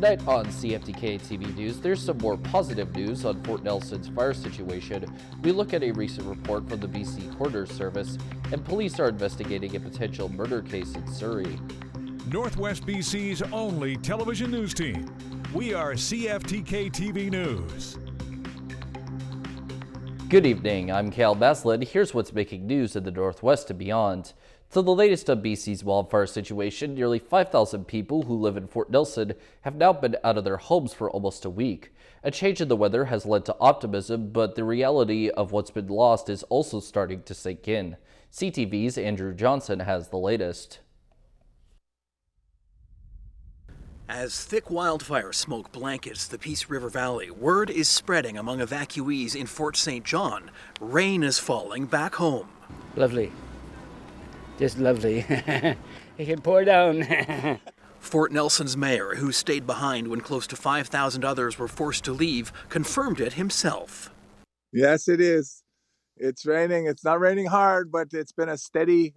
Tonight on CFTK-TV News, there's some more positive news on Fort Nelson's fire situation. We look at a recent report from the BC Coroner's Service, and police are investigating a potential murder case in Surrey. Northwest BC's only television news team. We are CFTK-TV News. Good evening, I'm Cal Maslin. Here's what's making news in the Northwest and beyond. To the latest of BC's wildfire situation, nearly 5,000 people who live in Fort Nelson have now been out of their homes for almost a week. A change in the weather has led to optimism, but the reality of what's been lost is also starting to sink in. CTV's Andrew Johnson has the latest. As thick wildfire smoke blankets the Peace River Valley, word is spreading among evacuees in Fort St. John. Rain is falling back home. Lovely. Just lovely. It can pour down. Fort Nelson's mayor, who stayed behind when close to 5,000 others were forced to leave, confirmed it himself. Yes, it is. It's raining. It's not raining hard, but it's been a steady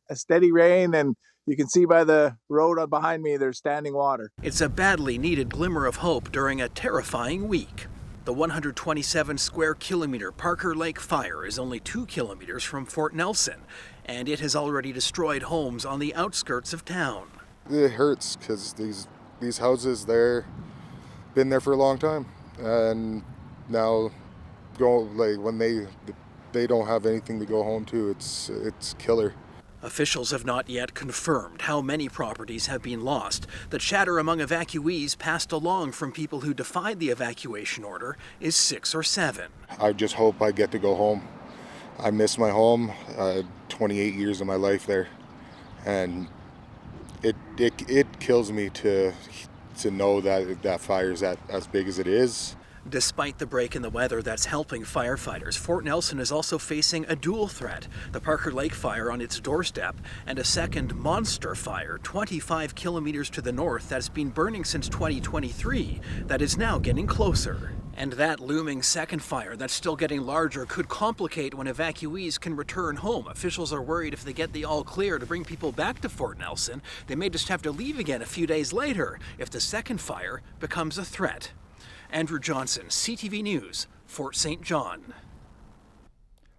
rain, and you can see by the road behind me there's standing water. It's a badly needed glimmer of hope during a terrifying week. The 127 square kilometer Parker Lake fire is only 2 kilometers from Fort Nelson, and it has already destroyed homes on the outskirts of town. It hurts because these houses, they're been there for a long time, and now when they don't have anything to go home to, it's killer. Officials have not yet confirmed how many properties have been lost. The chatter among evacuees passed along from people who defied the evacuation order is 6 or 7. I just hope I get to go home. I miss my home. 28 years of my life there, and it kills me to know that fire's as big as it is. Despite the break in the weather that's helping firefighters, Fort Nelson is also facing a dual threat: the Parker Lake fire on its doorstep and a second monster fire 25 kilometers to the north that's been burning since 2023 that is now getting closer. And that looming second fire that's still getting larger could complicate when evacuees can return home. Officials are worried if they get the all clear to bring people back to Fort Nelson, they may just have to leave again a few days later if the second fire becomes a threat. Andrew Johnson, CTV News, Fort St. John.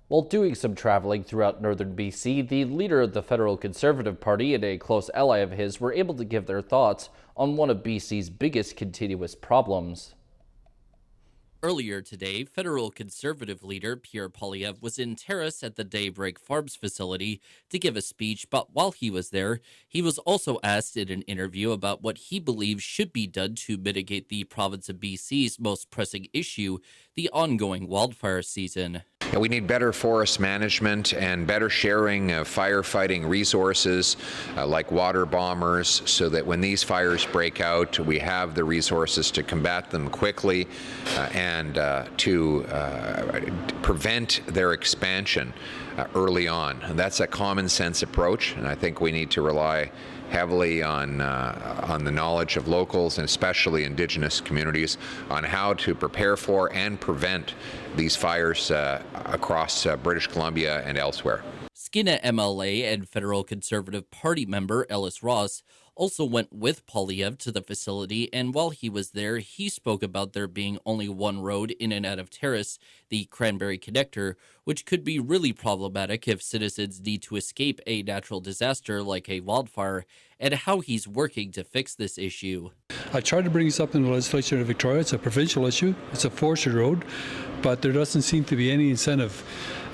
While doing some traveling throughout northern BC, the leader of the Federal Conservative Party and a close ally of his were able to give their thoughts on one of BC's biggest continuous problems. Earlier today, federal Conservative leader Pierre Poilievre was in Terrace at the Daybreak Farms facility to give a speech, but while he was there, he was also asked in an interview about what he believes should be done to mitigate the province of BC's most pressing issue, the ongoing wildfire season. We need better forest management and better sharing of firefighting resources like water bombers, so that when these fires break out, we have the resources to combat them quickly and to prevent their expansion early on. And that's a common sense approach, and I think we need to rely heavily on the knowledge of locals and especially Indigenous communities on how to prepare for and prevent these fires across British Columbia and elsewhere. Skinna MLA and federal Conservative Party member Ellis Ross also went with Poilievre to the facility, and while he was there, he spoke about there being only one road in and out of Terrace, the Cranberry Connector, which could be really problematic if citizens need to escape a natural disaster like a wildfire, and how he's working to fix this issue. I tried to bring this up in the legislature of Victoria. It's a provincial issue. It's a forestry road, but there doesn't seem to be any incentive.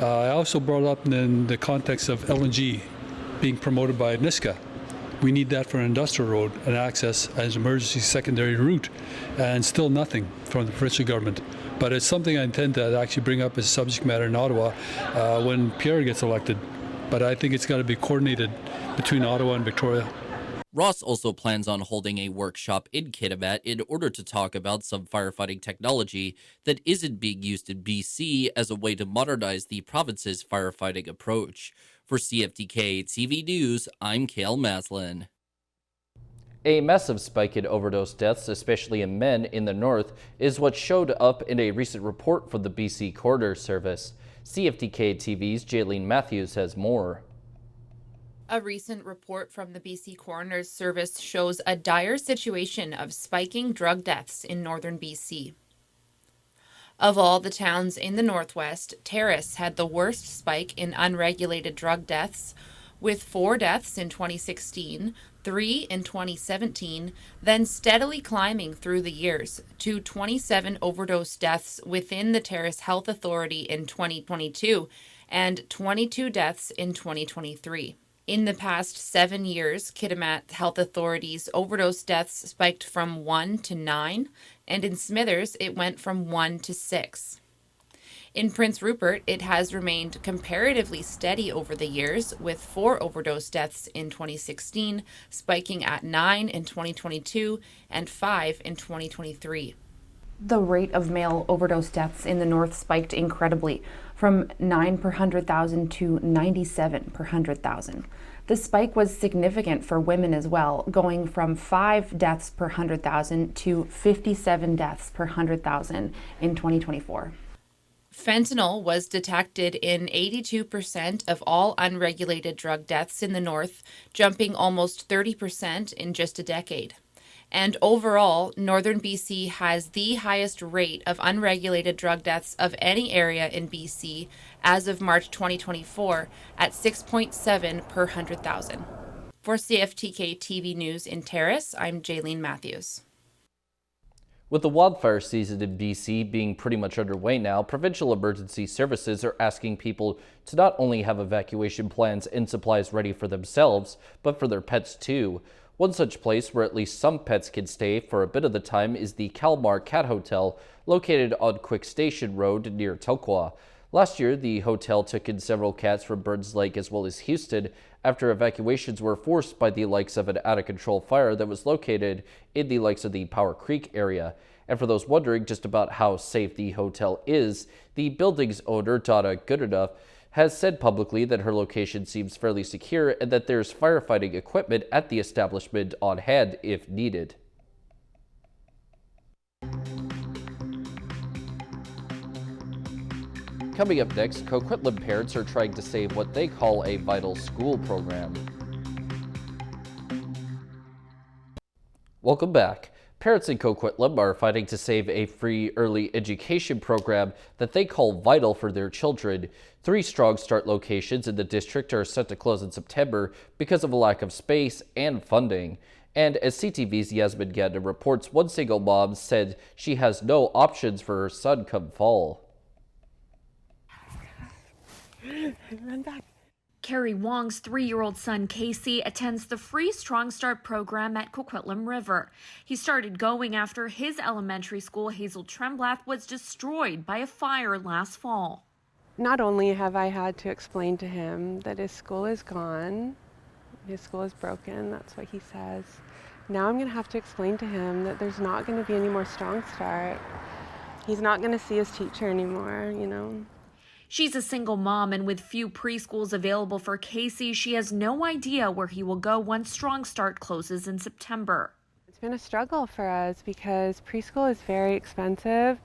I also brought up in the context of LNG being promoted by Niska. We need that for an industrial road and access as an emergency secondary route, and still nothing from the provincial government. But it's something I intend to actually bring up as subject matter in Ottawa when Pierre gets elected. But I think it's got to be coordinated between Ottawa and Victoria. Ross also plans on holding a workshop in Kitimat in order to talk about some firefighting technology that isn't being used in BC as a way to modernize the province's firefighting approach. For CFTK-TV News, I'm Cale Maslin. A massive spike in overdose deaths, especially in men in the north, is what showed up in a recent report from the BC Coroner's Service. CFTK-TV's Jaylene Matthews has more. A recent report from the BC Coroner's Service shows a dire situation of spiking drug deaths in northern BC. Of all the towns in the Northwest, Terrace had the worst spike in unregulated drug deaths, with 4 deaths in 2016, 3 in 2017, then steadily climbing through the years to 27 overdose deaths within the Terrace Health Authority in 2022 and 22 deaths in 2023. In the past 7 years, Kitimat Health Authority's overdose deaths spiked from 1 to 9, and in Smithers it went from 1 to 6. In Prince Rupert, it has remained comparatively steady over the years, with 4 overdose deaths in 2016, spiking at 9 in 2022 and 5 in 2023. The rate of male overdose deaths in the north spiked incredibly, from 9 per 100,000 to 97 per 100,000. The spike was significant for women as well, going from 5 deaths per 100,000 to 57 deaths per 100,000 in 2024. Fentanyl was detected in 82% of all unregulated drug deaths in the north, jumping almost 30% in just a decade. And overall, northern BC has the highest rate of unregulated drug deaths of any area in BC as of March 2024 at 6.7 per 100,000. For CFTK-TV News in Terrace, I'm Jaylene Matthews. With the wildfire season in BC being pretty much underway now, provincial emergency services are asking people to not only have evacuation plans and supplies ready for themselves, but for their pets too. One such place where at least some pets can stay for a bit of the time is the Kalmar Cat Hotel, located on Quick Station Road near Telqua. Last year, the hotel took in several cats from Burns Lake as well as Houston after evacuations were forced by the likes of an out-of-control fire that was located in the likes of the Power Creek area. And for those wondering just about how safe the hotel is, the building's owner, Donna Goodenough, has said publicly that her location seems fairly secure and that there's firefighting equipment at the establishment on hand if needed. Coming up next, Coquitlam parents are trying to save what they call a vital school program. Welcome back. Parents in Coquitlam are fighting to save a free early education program that they call vital for their children. 3 Strong Start locations in the district are set to close in September because of a lack of space and funding. And as CTV's Yasmin Ganda reports, one single mom said she has no options for her son come fall. Run back. Carrie Wong's 3-year-old son, Casey, attends the free Strong Start program at Coquitlam River. He started going after his elementary school, Hazel Tremblath, was destroyed by a fire last fall. Not only have I had to explain to him that his school is gone, his school is broken, that's what he says. Now I'm going to have to explain to him that there's not going to be any more Strong Start. He's not going to see his teacher anymore, you know. She's a single mom, and with few preschools available for Casey, she has no idea where he will go once Strong Start closes in September. It's been a struggle for us because preschool is very expensive.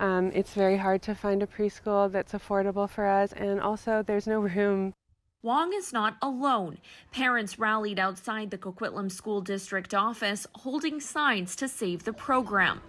It's very hard to find a preschool that's affordable for us, and also there's no room. Wong is not alone. Parents rallied outside the Coquitlam School District office, holding signs to save the program.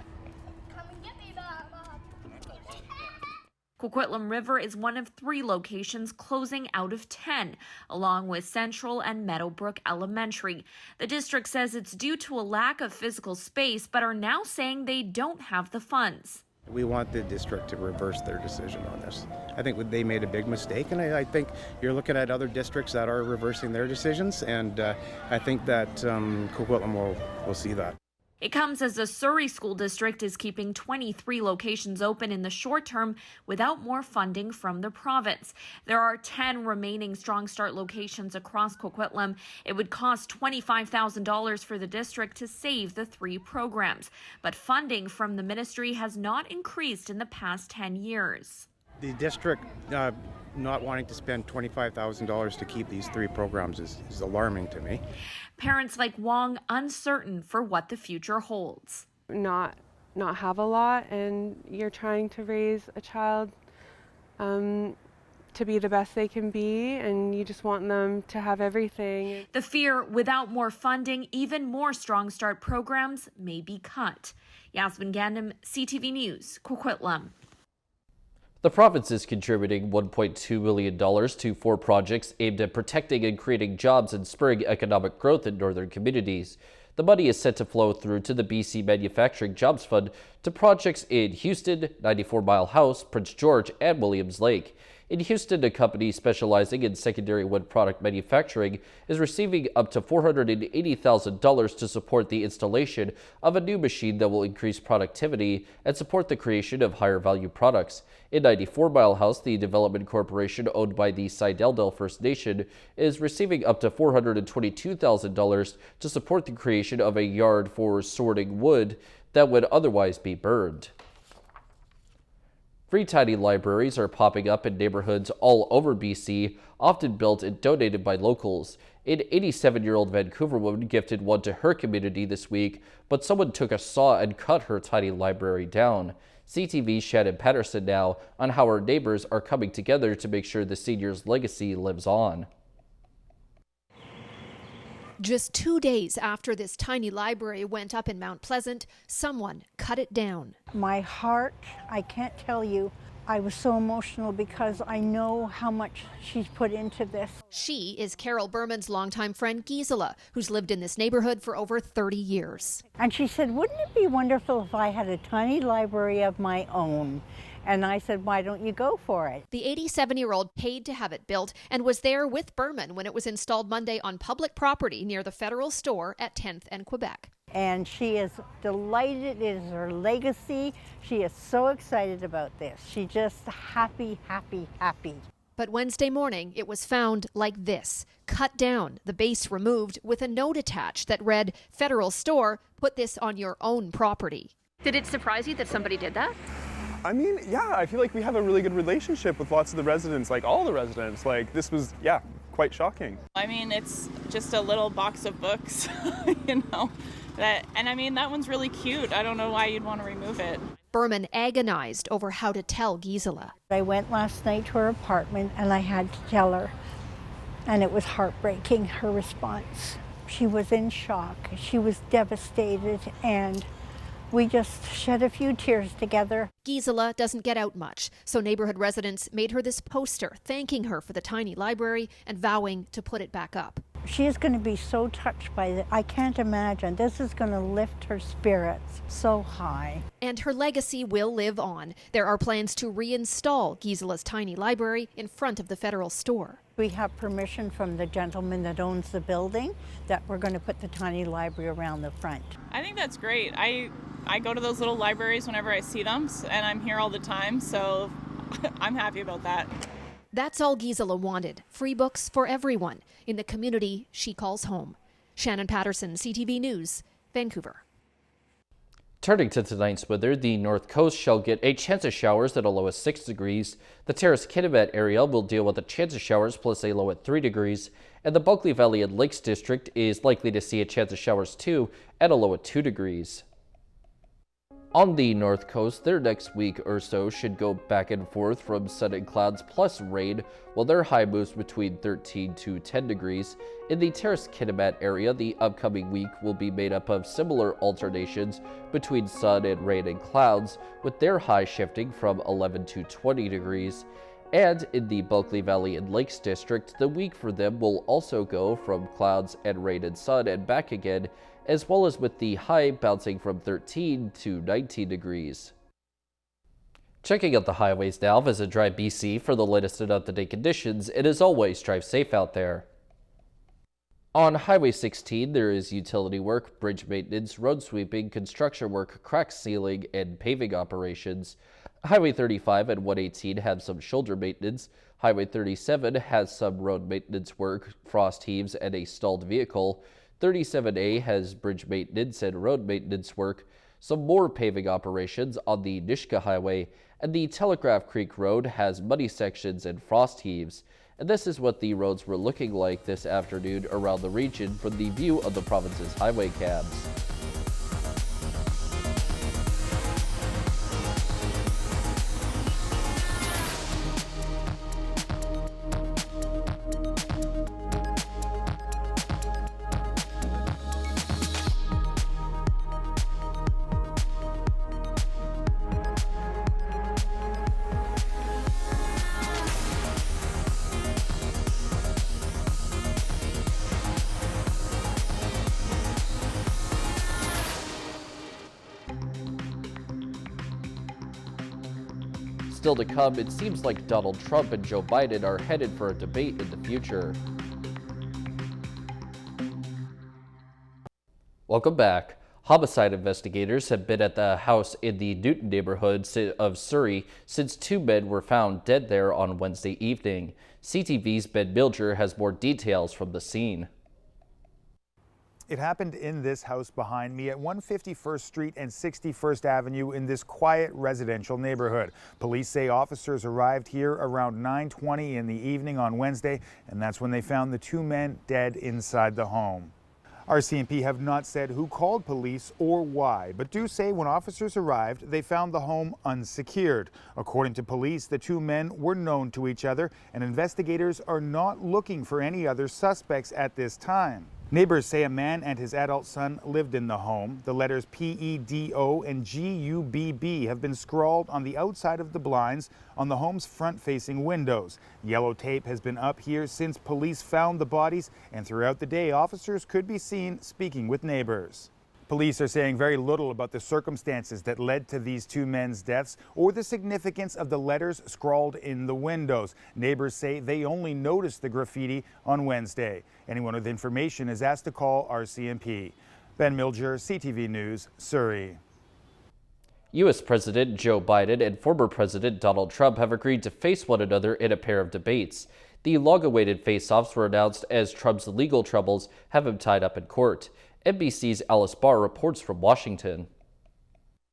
Coquitlam River is one of 3 locations closing out of 10, along with Central and Meadowbrook Elementary. The district says it's due to a lack of physical space, but are now saying they don't have the funds. We want the district to reverse their decision on this. I think they made a big mistake, and I think you're looking at other districts that are reversing their decisions, and I think that Coquitlam will see that. It comes as the Surrey School District is keeping 23 locations open in the short term without more funding from the province. There are 10 remaining Strong Start locations across Coquitlam. It would cost $25,000 for the district to save the 3 programs, but funding from the ministry has not increased in the past 10 years. The district not wanting to spend $25,000 to keep these 3 programs is alarming to me. Parents like Wong uncertain for what the future holds. Not have a lot, and you're trying to raise a child to be the best they can be, and you just want them to have everything. The fear, without more funding, even more Strong Start programs may be cut. Yasmin Gandam, CTV News, Coquitlam. The province is contributing $1.2 million to 4 projects aimed at protecting and creating jobs and spurring economic growth in northern communities. The money is set to flow through to the BC Manufacturing Jobs Fund to projects in Houston, 94 Mile House, Prince George, and Williams Lake. In Houston, a company specializing in secondary wood product manufacturing is receiving up to $480,000 to support the installation of a new machine that will increase productivity and support the creation of higher value products. In 94 Mile House, the development corporation owned by the Sideldale First Nation is receiving up to $422,000 to support the creation of a yard for sorting wood that would otherwise be burned. Free tiny libraries are popping up in neighborhoods all over BC, often built and donated by locals. An 87-year-old Vancouver woman gifted one to her community this week, but someone took a saw and cut her tiny library down. CTV's Shannon Patterson now on how her neighbors are coming together to make sure the senior's legacy lives on. Just 2 days after this tiny library went up in Mount Pleasant, someone cut it down. My heart, I can't tell you, I was so emotional because I know how much she's put into this. She is Carol Berman's longtime friend Gisela, who's lived in this neighborhood for over 30 years. And she said, wouldn't it be wonderful if I had a tiny library of my own? And I said, why don't you go for it? The 87-year-old paid to have it built and was there with Berman when it was installed Monday on public property near the Federal Store at 10th and Quebec. And she is delighted. It is her legacy. She is so excited about this. She's just happy, happy, happy. But Wednesday morning, it was found like this, cut down, the base removed with a note attached that read, Federal Store, put this on your own property. Did it surprise you that somebody did that? I mean, yeah, I feel like we have a really good relationship with lots of the residents, like all the residents. Like, this was, yeah, quite shocking. I mean, it's just a little box of books, you know, and I mean, that one's really cute. I don't know why you'd want to remove it. Berman agonized over how to tell Gisela. I went last night to her apartment and I had to tell her, and it was heartbreaking, her response. She was in shock. She was devastated, and we just shed a few tears together. Gisela doesn't get out much, so neighborhood residents made her this poster thanking her for the tiny library and vowing to put it back up. She is going to be so touched by it. I can't imagine. This is going to lift her spirits so high. And her legacy will live on. There are plans to reinstall Gisela's tiny library in front of the Federal Store. We have permission from the gentleman that owns the building that we're going to put the tiny library around the front. I think that's great. I go to those little libraries whenever I see them, and I'm here all the time, so I'm happy about that. That's all Gisela wanted, free books for everyone in the community she calls home. Shannon Patterson, CTV News, Vancouver. Turning to tonight's weather, the North Coast shall get a chance of showers at a low of 6 degrees. The Terrace-Kitimat area will deal with a chance of showers plus a low at 3 degrees. And the Bulkley Valley and Lakes District is likely to see a chance of showers too at a low at 2 degrees. On the North Coast, their next week or so should go back and forth from sun and clouds plus rain, while their high moves between 13 to 10 degrees. In the Terrace-Kitimat area, the upcoming week will be made up of similar alternations between sun and rain and clouds, with their high shifting from 11 to 20 degrees. And in the Bulkley Valley and Lakes District, the week for them will also go from clouds and rain and sun and back again, as well as with the high bouncing from 13 to 19 degrees. Checking out the highways now, visit Drive BC for the latest and up-to-date conditions, and as always, drive safe out there. On Highway 16, there is utility work, bridge maintenance, road sweeping, construction work, crack sealing, and paving operations. Highway 35 and 118 have some shoulder maintenance. Highway 37 has some road maintenance work, frost heaves, and a stalled vehicle. 37A has bridge maintenance and road maintenance work, some more paving operations on the Nishka Highway, and the Telegraph Creek Road has muddy sections and frost heaves. And this is what the roads were looking like this afternoon around the region from the view of the province's highway cabs. Still to come, it seems like Donald Trump and Joe Biden are headed for a debate in the future. Welcome back. Homicide investigators have been at the house in the Newton neighborhood of Surrey since 2 men were found dead there on Wednesday evening. CTV's Ben Milger has more details from the scene. It happened in this house behind me at 151st Street and 61st Avenue in this quiet residential neighborhood. Police say officers arrived here around 9:20 in the evening on Wednesday, and that's when they found the 2 men dead inside the home. RCMP have not said who called police or why, but do say when officers arrived, they found the home unsecured. According to police, the 2 men were known to each other, and investigators are not looking for any other suspects at this time. Neighbors say a man and his adult son lived in the home. The letters PEDO and GUBB have been scrawled on the outside of the blinds on the home's front-facing windows. Yellow tape has been up here since police found the bodies, and throughout the day, officers could be seen speaking with neighbors. Police are saying very little about the circumstances that led to these 2 men's deaths or the significance of the letters scrawled in the windows. Neighbors say they only noticed the graffiti on Wednesday. Anyone with information is asked to call RCMP. Ben Milger, CTV News, Surrey. U.S. President Joe Biden and former President Donald Trump have agreed to face one another in a pair of debates. The long-awaited face-offs were announced as Trump's legal troubles have him tied up in court. NBC's Alice Barr reports from Washington.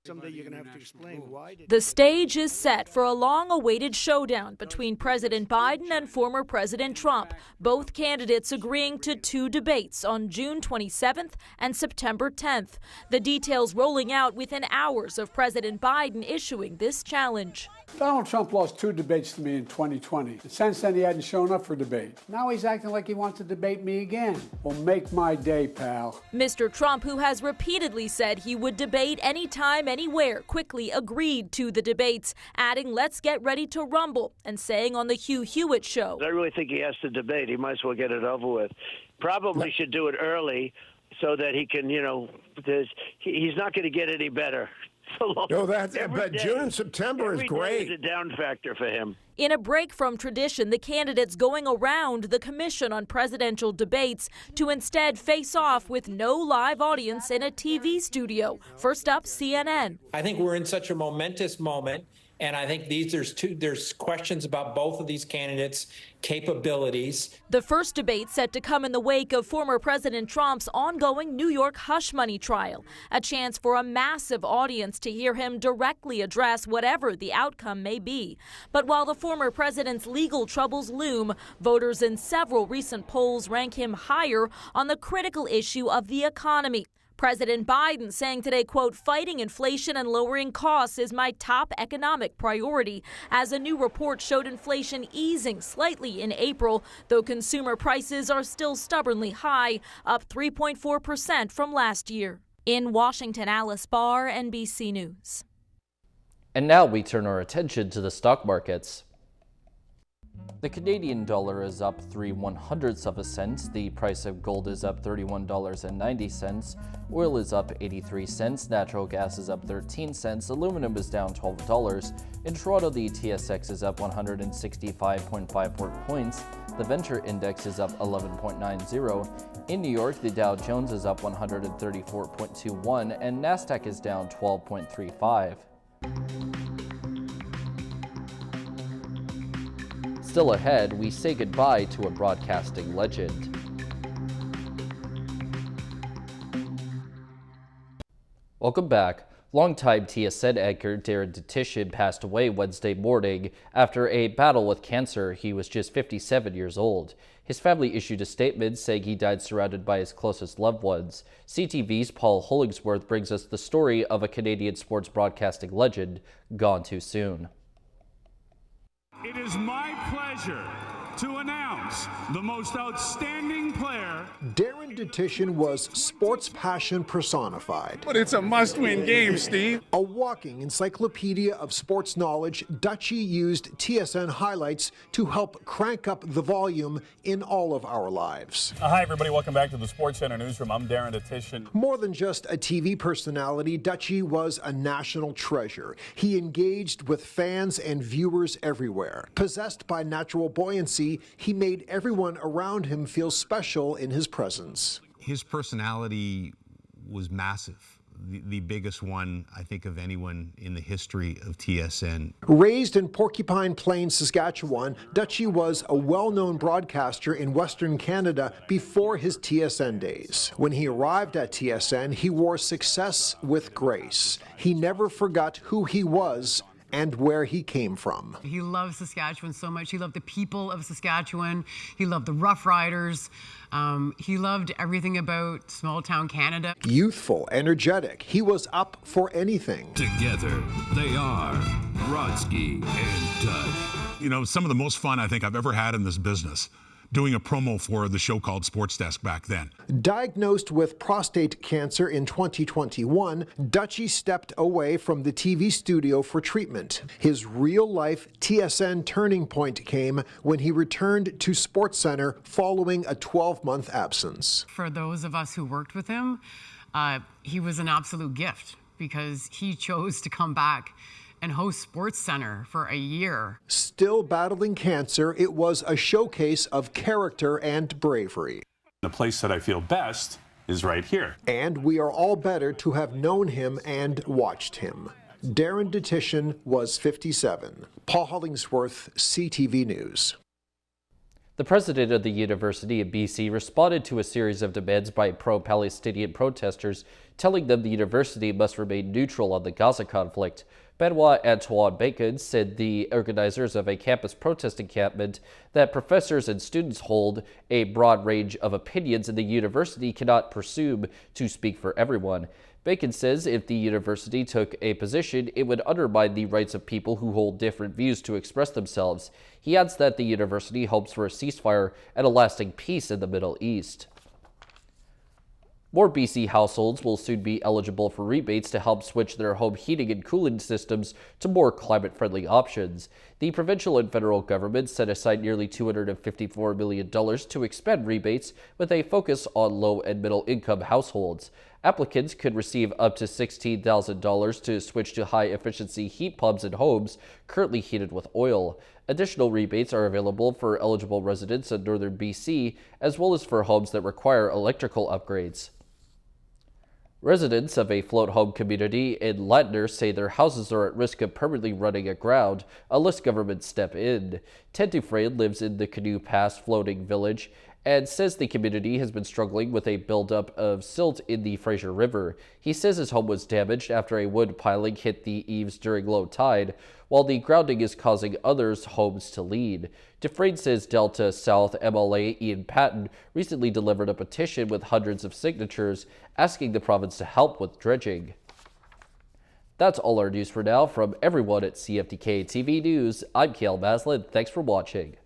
Someday you're going to have to explain why. The stage is set for a long-awaited showdown between President Biden and former President Trump, both candidates agreeing to 2 debates on June 27th and September 10th. The details rolling out within hours of President Biden issuing this challenge. Donald Trump lost 2 debates to me in 2020. And since then, he hadn't shown up for debate. Now he's acting like he wants to debate me again. Well, make my day, pal. Mr. Trump, who has repeatedly said he would debate anytime, anywhere, quickly agreed to the debates, adding, "Let's get ready to rumble," and saying on the Hugh Hewitt show, I really think he has to debate. He might as well get it over with. Probably should do it early so that he can, he's not going to get any better. No, but June and September is great. Every day is a down factor for him. In a break from tradition, the candidates going around the Commission on Presidential Debates to instead face off with no live audience in a TV studio. First up, CNN. I think we're in such a momentous moment, and I think there's questions about both of these candidates' capabilities. The first debate set to come in the wake of former President Trump's ongoing New York hush money trial, a chance for a massive audience to hear him directly address whatever the outcome may be. But while the former president's legal troubles loom, voters in several recent polls rank him higher on the critical issue of the economy. President Biden saying today, quote, "Fighting inflation and lowering costs is my top economic priority," as a new report showed inflation easing slightly in April, though consumer prices are still stubbornly high, up 3.4% from last year. In Washington, Alice Barr, NBC News. And now we turn our attention to the stock markets. The Canadian dollar is up 3/100ths of a cent. The price of gold is up $31.90. Oil is up 83 cents. Natural gas is up 13 cents. Aluminum is down $12. In Toronto, the TSX is up 165.54 points. The Venture Index is up 11.90. In New York, the Dow Jones is up 134.21 and Nasdaq is down 12.35. Still ahead, we say goodbye to a broadcasting legend. Welcome back. Longtime TSN anchor Darren Detishin passed away Wednesday morning after a battle with cancer. He was just 57 years old. His family issued a statement saying he died surrounded by his closest loved ones. CTV's Paul Hollingsworth brings us the story of a Canadian sports broadcasting legend gone too soon. It is my pleasure to announce the most outstanding player. Darren Detition was sports passion personified. But it's a must-win game, Steve. A walking encyclopedia of sports knowledge, Dutchie used TSN highlights to help crank up the volume in all of our lives. Hi, everybody. Welcome back to the Sports Center Newsroom. I'm Darren Detition. More than just a TV personality, Dutchie was a national treasure. He engaged with fans and viewers everywhere. Possessed by natural buoyancy, he made everyone around him feel special in his presence. His personality was massive. The biggest one, I think, of anyone in the history of TSN. Raised in Porcupine Plain, Saskatchewan, Dutchie was a well-known broadcaster in Western Canada before his TSN days. When he arrived at TSN, he wore success with grace. He never forgot who he was and where he came from. He loved Saskatchewan so much. He loved the people of Saskatchewan. He loved the Rough Riders. He loved everything about small town Canada. Youthful, energetic, he was up for anything. Together, they are Brodsky and Dutch. You know, some of the most fun I think I've ever had in this business, doing a promo for the show called Sports Desk back then. Diagnosed with prostate cancer in 2021, Dutchie stepped away from the TV studio for treatment. His real-life TSN turning point came when he returned to SportsCenter following a 12-month absence. For those of us who worked with him, he was an absolute gift because he chose to come back and host SportsCenter for a year. Still battling cancer, it was a showcase of character and bravery. The place that I feel best is right here. And we are all better to have known him and watched him. Darren Detition was 57. Paul Hollingsworth, CTV News. The president of the University of BC responded to a series of demands by pro-Palestinian protesters, telling them the university must remain neutral on the Gaza conflict. Benoit Antoine Bacon said the organizers of a campus protest encampment that professors and students hold a broad range of opinions and the university cannot presume to speak for everyone. Bacon says if the university took a position, it would undermine the rights of people who hold different views to express themselves. He adds that the university hopes for a ceasefire and a lasting peace in the Middle East. More BC households will soon be eligible for rebates to help switch their home heating and cooling systems to more climate-friendly options. The provincial and federal government set aside nearly $254 million to expand rebates with a focus on low and middle-income households. Applicants could receive up to $16,000 to switch to high-efficiency heat pumps in homes currently heated with oil. Additional rebates are available for eligible residents in northern BC, as well as for homes that require electrical upgrades. Residents of a float home community in Ladner say their houses are at risk of permanently running aground unless government step in. Ted Dufresne lives in the Canoe Pass floating village and says the community has been struggling with a buildup of silt in the Fraser River. He says his home was damaged after a wood piling hit the eaves during low tide, while the grounding is causing others' homes to lean. Dufresne says Delta South MLA Ian Patton recently delivered a petition with hundreds of signatures asking the province to help with dredging. That's all our news for now. From everyone at CFTK-TV News, I'm Cale Maslin. Thanks for watching.